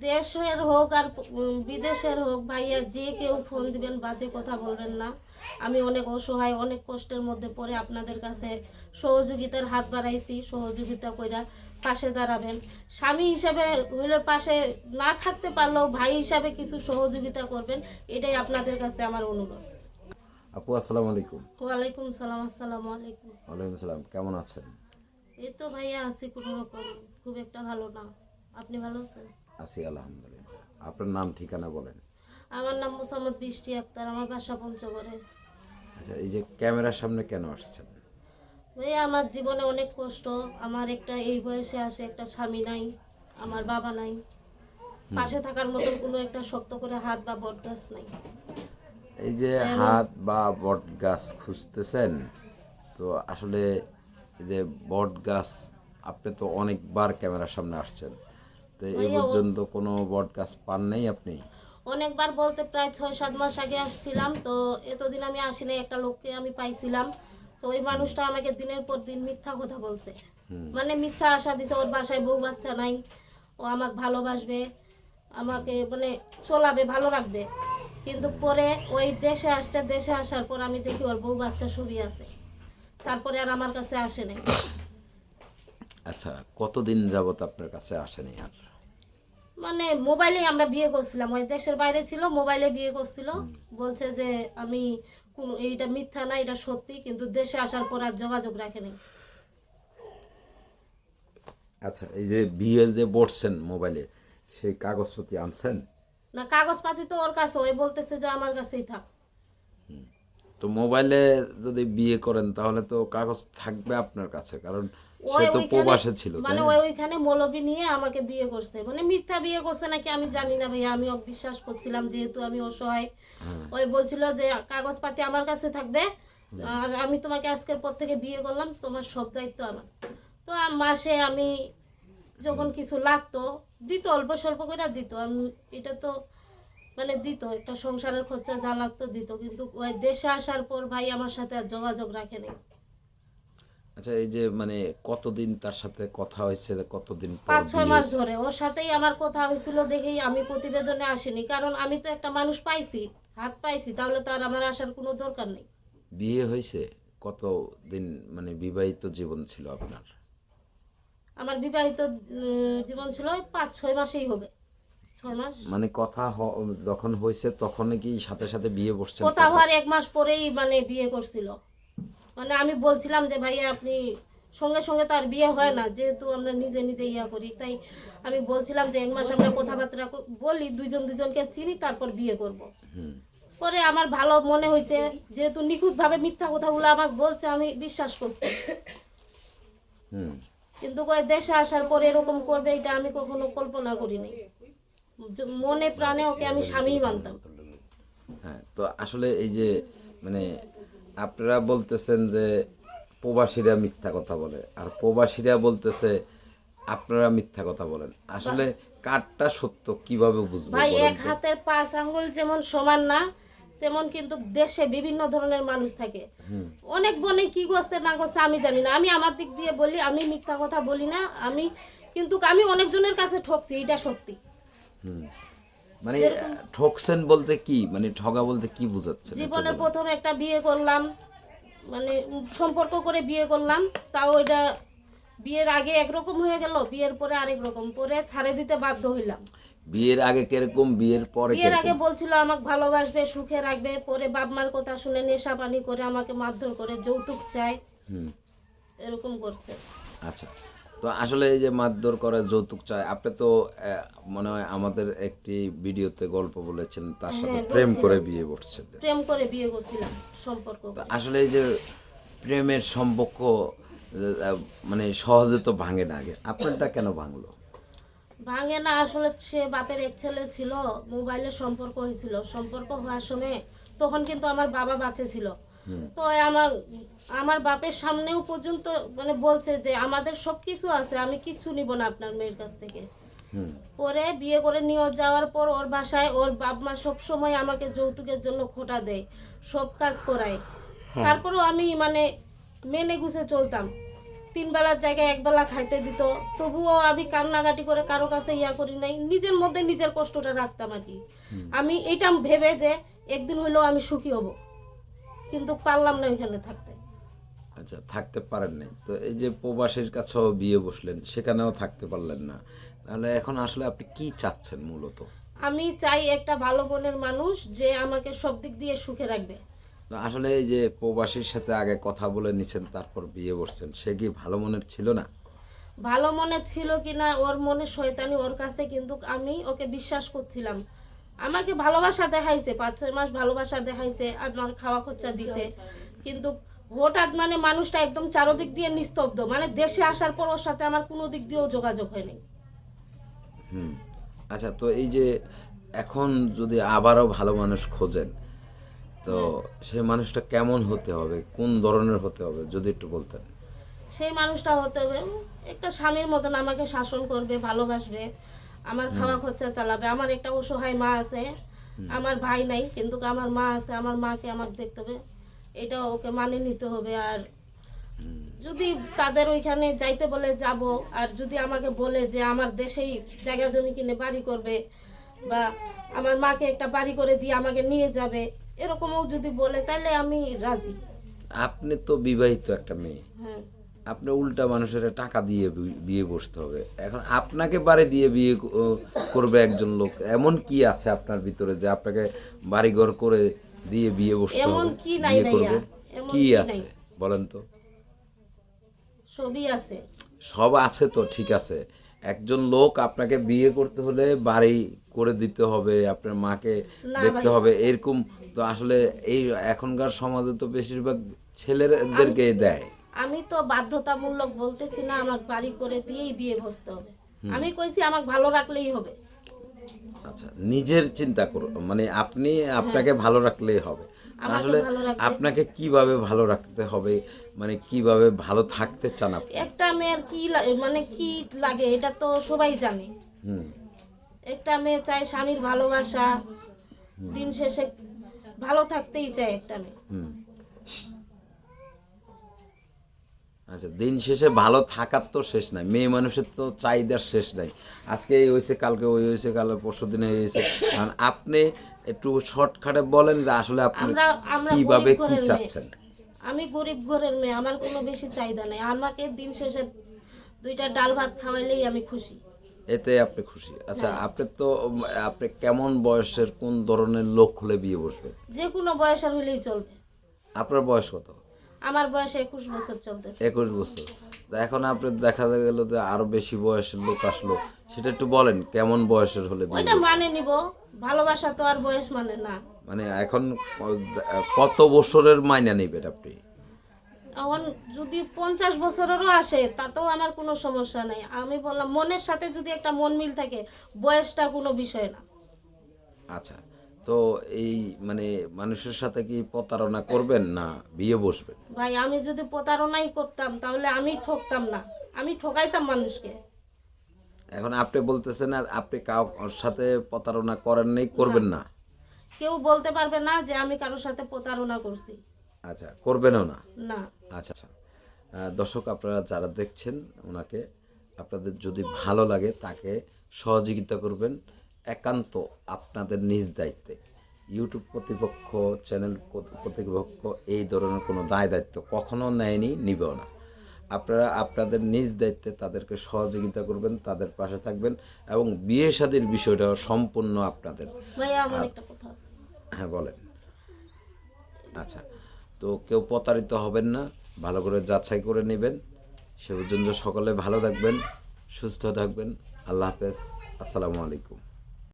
দেশের হোক আর বিদেশের হোক ভাইয়া, যে কেউ ফোন দিবেন বাজে কথা বলবেন না। আমি অনেক অসহায়, অনেক কষ্টের মধ্যে পড়ে আপনাদের কাছে সহযোগিতার হাত বাড়াইছি, সহযোগিতা কইরা পাশে দাঁড়াবেন। স্বামী হিসাবে হইলে পাশে না থাকতে পারলেও ভাই হিসাবে কিছু সহযোগিতা করবেন, এটাই আপনাদের কাছে আমার অনুরোধ। আপু আসসালামু আলাইকুম। ওয়ালাইকুম সালাম। আসসালামু আলাইকুম। ওয়ালাইকুম সালাম, কেমন আছেন? এই তো ভাইয়া আছি কোনো রকম, খুব একটা ভালো না। আপনি ভালো আছেন? আছি আলহামদুলিল্লাহ। আপনার নাম ঠিকানা বলেন। আমার নাম মোসাম্মদ বৃষ্টি আক্তার, আমার বাসা পঞ্চগড়ে। আচ্ছা, এই যে ক্যামেরার সামনে কেন আসছেন? ভাই আমার জীবনে অনেক কষ্ট। আমার একটা এই বয়সে আসে একটা স্বামী নাই, আমার বাবা নাই, পাশে থাকার মতন কোনো একটা শক্ত করে হাত বা বটগাছ নাই। এই যে হাত বা বট গাছ খুঁজতেছেন, তো আসলে এই যে বট গাছ, আপনি তো অনেকবার ক্যামেরার সামনে আসছেন, তো এই ভাইয়া পর্যন্ত কোনো বট গাছ পান নাই আপনি? অনেকবার বলতে প্রায় 6-7 মাস আগে আসছিলাম, তো এতদিন আমি আসিনি। একটা লোককে আমি পাইছিলাম, তো ওই মানুষটা আমাকে দিনের পর দিন মিথ্যা কথা বলছে, মানে মিথ্যা আশা দিছে ওর বাসায় বউ বাচ্চা নাই, ও আমাকে ভালোবাসবে, আমাকে মানে চলাবে, ভালো রাখবে। কিন্তু পরে ওই দেশে আসছে, দেশে আসার পর আমি দেখি ওর বউ বাচ্চা সবই আছে, তারপরে আর আমার কাছে আসে নাই। আচ্ছা, কতদিন যাবত আপনার কাছে আসেনি আর? মানে মোবাইলে আমরা বিয়ে করছিলাম, ওই দেশের বাইরে ছিল, মোবাইলে বিয়ে করছিল। বলছে যে আমি কোন এইটা মিথ্যা না, এটা সত্যি, কিন্তু দেশে আসার পর আর যোগাযোগ রাখেনি। আচ্ছা, এই যে বিয়ে যে বসছেন মোবাইলে, সেই কাগজপত্র আনছেন? না, কাগজপাতি তো ওর কাছে, ওই বলতেছে যে আমার কাছেই থাক। তো মোবাইলে যদি বিয়ে করেন তাহলে তো কাগজ থাকবে আপনার কাছে, কারণ সে ওই তো ওইখানে প্রবাসে ছিল, তাই মানে না? ওইখানে মৌলবি নিয়ে আমাকে বিয়ে করছে, মানে মিথ্যা বিয়ে করছে নাকি আমি জানি না ভাইয়া, আমি ওকে বিশ্বাস করছিলাম যেহেতু আমি অসহায়। ওই বলছিল যে কাগজপাতি আমার কাছে থাকবে, আর আমি তোমাকে আজকের পর থেকে বিয়ে করলাম, তোমার সব দায়িত্ব আমার। তো মাসে আমি যখন কিছু লাগতো দিত, অল্প স্বল্প করে দিত। আমি এটা তো মানে দিত, একটা সংসারের খরচা যা লাগতো দিত, কিন্তু ওই দেশে আসার পর ভাই আমার সাথে আর যোগাযোগ রাখে নাই। আচ্ছা, এই যে মানে কতদিন তার সাথে কথা হয়েছে, কতদিন পর 5-6 বিয়ে মাস হয়েছে? ধরে ওর সাথেই আমার কথা হয়েছিল, দেখেই আমি প্রতিবেদনে আসিনি, কারণ আমি তো একটা মানুষ পাইছি, হাত পাইছি, তাহলে তো আর আমার আসার কোনো দরকার নেই। বিয়ে হয়েছে কতদিন, মানে বিবাহিত জীবন ছিল আপনার? আমার বিবাহিত জীবন ছিল ওই 5-6 মাসেই হবে, 6 মাস। মানে কথা যখন হয়েছে তখন কি সাথে সাথে বিয়ে বসছেন কথা তার হওয়ার কাছে? 1 মাস পরেই মানে বিয়ে করছিল। মানে আমি বলছিলাম যে ভাইয়া আপনি সঙ্গে সঙ্গে তো আর বিয়ে হয় না, যেহেতু আমরা নিজে নিজে ইয়া করি, তাই আমি বলছিলাম যে 1 মাস আমরা কথাবার্তা বলি, দুইজন দুজনকে চিনি, তারপর বিয়ে করব। পরে আমার ভালো মনে হয়েছে, যেহেতু নিখুঁতভাবে মিথ্যা কথাগুলো আমাকে বলছে, আমি বিশ্বাস করছি। হুম। কিন্তু কয় দেশে আসার পরে এরকম করবে এটা আমি কখনো কল্পনা করিনি। মনে প্রাণে ওকে আমি স্বামীই মানতাম। হ্যাঁ, তো আসলে এই যে মানে আপনারা বলতেছেন যে প্রবাসীরা মিথ্যা কথা বলে, আর প্রবাসীরা বলতেছে আপনারা মিথ্যা কথা বলেন, আসলে কারটা সত্য কিভাবে বুঝবো ভাই বলেন এক তো? হাতের 5 আঙ্গুল যেমন সমান না, তেমন কিন্তু দেশে বিভিন্ন ধরনের মানুষ থাকে। অনেক বনে কি করছে না করছে আমি জানি না, আমি আমার দিক দিয়ে বলি, আমি মিথ্যা কথা বলি না। আমি কিন্তু আমি অনেকজনের কাছে ঠকছি, এটা সত্যি। মানে যেরকম ঠকছেন বলতে কি, মানে ঠগা বলতে কি বুঝাচ্ছেন একটু জীবনের বলেন? প্রথম একটা বিয়ে করলাম, মানে সম্পর্ক করে বিয়ে করলাম, তাও এটা বিয়ের আগে একরকম হয়ে গেল, বিয়ের পরে আরেক রকম, পরে ছাড়ে দিতে বাধ্য হইলাম। বিয়ের আগে কিরকম, বিয়ের পরে বিয়ের আগে কিরকম? বলছিল আমাকে ভালোবাসবে, সুখে রাখবে, পরে বাপ মার কথা শুনে নেশা পানি করে আমাকে মারধর করে, যৌতুক চায়, এরকম করছে। আচ্ছা, তো আসলে এই যে মারধর করে যৌতুক চায়, আপনি তো মনে হয় আমাদের একটি ভিডিওতে গল্প বলেছেন তার সাথে হ্যাঁ প্রেম করে বলছিলাম, বিয়ে করছেন। প্রেম করে বিয়ে করছিলাম, সম্পর্ক তো করে। আসলে এই যে প্রেমের সম্পর্ক মানে সহজে তো ভাঙে না, আগে আপনারটা কেন ভাঙলো? ভাঙে না, আসলে সে বাপের এক ছেলে ছিল, মোবাইলে সম্পর্ক হয়েছিল, সম্পর্ক হওয়ার সময় তখন কিন্তু আমার বাবা বাঁচে ছিল। তো আমার আমার বাপের সামনেও পর্যন্ত মানে বলছে যে আমাদের সব কিছু আছে, আমি কিচ্ছু নিব না আপনার মেয়ের কাছ থেকে। পরে বিয়ে করে নিয়ে যাওয়ার পর ওর বাসায় ওর বাপ মা সব সময় আমাকে যৌতুকের জন্য খোঁটা দেয়, সব কাজ করায়। তারপরেও আমি মানে মেনে গুছে চলতাম। 3 বেলার জায়গায় 1 বেলা খাইতে দিত, তবুও আমি কান্নাকাটি করে কারো কাছে ইয়া করি নাই, নিজের মধ্যে নিজের কষ্টটা রাখতাম আর কি। আমি এটা ভেবে যে একদিন হইলেও আমি সুখী হব, কিন্তু পারলাম না ওইখানে থাকতে। আচ্ছা, থাকতে পারেন নাই। তো এই যে প্রবাসীর কাছেও বিয়ে বসলেন, সেখানেও থাকতে পারলেন না, তাহলে এখন আসলে আপনি কি চাচ্ছেন মূলত? আমি চাই একটা ভালো মনের মানুষ যে আমাকে সব দিক দিয়ে সুখে রাখবে। তো আসলে এই যে প্রবাসীর সাথে আগে কথা বলে নিছেন, তারপর বিয়ে বসছেন, সে কি ভালো মনের ছিল না? ভালো মনে ছিল কিনা ওর মনে শয়তানি ওর কাছে, কিন্তু আমি ওকে বিশ্বাস করছিলাম। আমাকে ভালোবাসা দেখাইছে, 5-6 মাস ভালোবাসা দেখাইছে, আমার খাওয়া খরচা দিছে, কিন্তু হঠাৎ মানে মানুষটা একদম চারদিক দিয়ে নিস্তব্ধ। মানে দেশে আসার পর ওর সাথে আমার কোনো দিক দিয়েও যোগাযোগ হয়নি। হুম। আচ্ছা, তো এই যে এখন যদি আবারও ভালো মানুষ খোঁজেন, তো সে মানুষটা কেমন হতে হবে, কোন ধরনের হতে হবে, যদি একটু বলতেন। সেই মানুষটা হতে হবে একটা স্বামীর মতন, আমাকে শাসন করবে, ভালোবাসবে, আমার খাওয়া খরচা চালাবে। আমার একটা অসহায় মা আছে, আমার ভাই নাই, কিন্তু আমার মা আছে, আমার মাকে আমাকে দেখতে হবে, এটা ওকে মানে নিতে হবে। আর যদি তাদের ওইখানে যাইতে বলে যাব, আর যদি আমাকে বলে যে আমার দেশেই জায়গা জমি কিনে বাড়ি করবে, বা আমার মাকে একটা বাড়ি করে দিয়ে আমাকে নিয়ে যাবে, এরকমও যদি বলে, তাহলে আমি রাজি। আপনি তো বিবাহিত একটা মেয়ে, হ্যাঁ, আপনি উল্টা মানুষের টাকা দিয়ে বিয়ে বসতে হবে। এখন আপনাকে বাড়ি দিয়ে বিয়ে করবে একজন লোক, এমন কি আছে আপনার ভিতরে যে আপনাকে বাড়িঘর করে দিয়ে বিয়ে বসতে এমন হবে, কি নাই বিয়ে ভাইয়া, করবে? এমন কি কি আছে নাই, বলেন তো? সবই আছে। সব আছে তো, ঠিক আছে। একজন লোক আপনাকে বিয়ে করতে হলে বাড়ি করে দিতে হবে, আপনার মাকে না দেখতে ভাই, হবে, এরকম তো আসলে এই এখনকার সমাজে তো বেশিরভাগ ছেলেদেরকে দেয়। আমি তো বাধ্যতামূলক বলতেছি না আমাকে বাড়ি করে দিয়েই বিয়ে বসতে হবে। আমি কইছি আমাকে ভালো রাখলেই হবে। আচ্ছা, নিজের চিন্তা করো, মানে আপনি আপনাকে ভালো রাখলেই হবে। আমাকে আসলে ভালো রাখলে আপনাকে কিভাবে ভালো রাখতে হবে, মানে কিভাবে ভালো থাকতে চান আপনি? একটা মেয়ের কি মানে কি লাগে এটা তো সবাই জানে। হুম। একটা মেয়ে চায় স্বামীর ভালোবাসা, দিন শেষে ভালো থাকতেই চায় একটা মেয়ে। হুম। আচ্ছা, দিন শেষে ভালো থাকার তো শেষ নাই, মেয়ে মানুষের তো চাহিদার শেষ নাই। আজকে এই হয়েছে, কালকে ওই হয়েছে, কাল পরশু দিনে এই হয়েছে। কারণ আপনি একটু শর্টকাটে বলেন যে আসলে আপনি আমরা আমরা কিভাবে গরিব কি ঘরের মেয়ে, চাচ্ছেন। আমি গরিব ঘরের মেয়ে, আমার কোনো বেশি চাহিদা নেই। আমাকে দিন শেষে 2টা ডাল ভাত খাওয়াইলেই আমি খুশি। এতে আপনি খুশি? আচ্ছা, আপনি তো আপনি কেমন বয়সের, কোন ধরনের লোক হলে বিয়ে বসবেন? যে কোনো বয়সের হলেই চলবে। আপনার বয়স কত? আমার বয়স 21 বছর চলতেছে। 21 বছর। তো এখন আপনি দেখা গেল যে আরো বেশি বয়সের লোক আসলো, সেটা একটু বলেন কেমন বয়সের হলে বিয়ে ওইটা বসবেন? মানে নিব, ভালোবাসা তো আর বয়স মানে না। মানে এখন কত বছরের মাইনা নেবেন আপনি? এখন যদি 50 বছরেরও আসে তাতেও আমার কোনো সমস্যা নাই। আমি বললাম মনের সাথে যদি একটা মন মিল থাকে, বয়সটা কোনো বিষয় না। আচ্ছা, তো এই মানে মানুষের সাথে কি প্রতারণা করবেন না বিয়ে বসবেন? ভাই আমি যদি প্রতারণাই করতাম তাহলে আমি ঠকতাম না, আমি ঠকাইতাম মানুষকে। এখন আপনি বলতেছেন আর আপনি কারোর সাথে প্রতারণা করেন নাই, করবেন না? কেউ বলতে পারবে না যে আমি কারোর সাথে প্রতারণা করছি। আচ্ছা, করবেনও না? না। আচ্ছা আচ্ছা। দর্শক, আপনারা যারা দেখছেন ওনাকে, আপনাদের যদি ভালো লাগে তাকে সহযোগিতা করবেন, একান্ত আপনাদের নিজ দায়িত্বে। ইউটিউব কর্তৃপক্ষ, চ্যানেল কর্তৃপক্ষ এই ধরনের কোনো দায় দায়িত্ব কখনো নেয়নি, নিবেও না। আপনারা আপনাদের নিজ দায়িত্বে তাদেরকে সহযোগিতা করবেন, তাদের পাশে থাকবেন, এবং বিয়ে শাদীর বিষয়টাও সম্পূর্ণ আপনাদের। ভাই আমার একটা কথা আছে। হ্যাঁ, বলেন। আচ্ছা, তো কেউ প্রতারিত হবেন না, ভালো করে যাচাই করে নেবেন। সে পর্যন্ত সকলে ভালো থাকবেন, সুস্থ থাকবেন। আল্লাহ হাফেজ, আসসালামু আলাইকুম।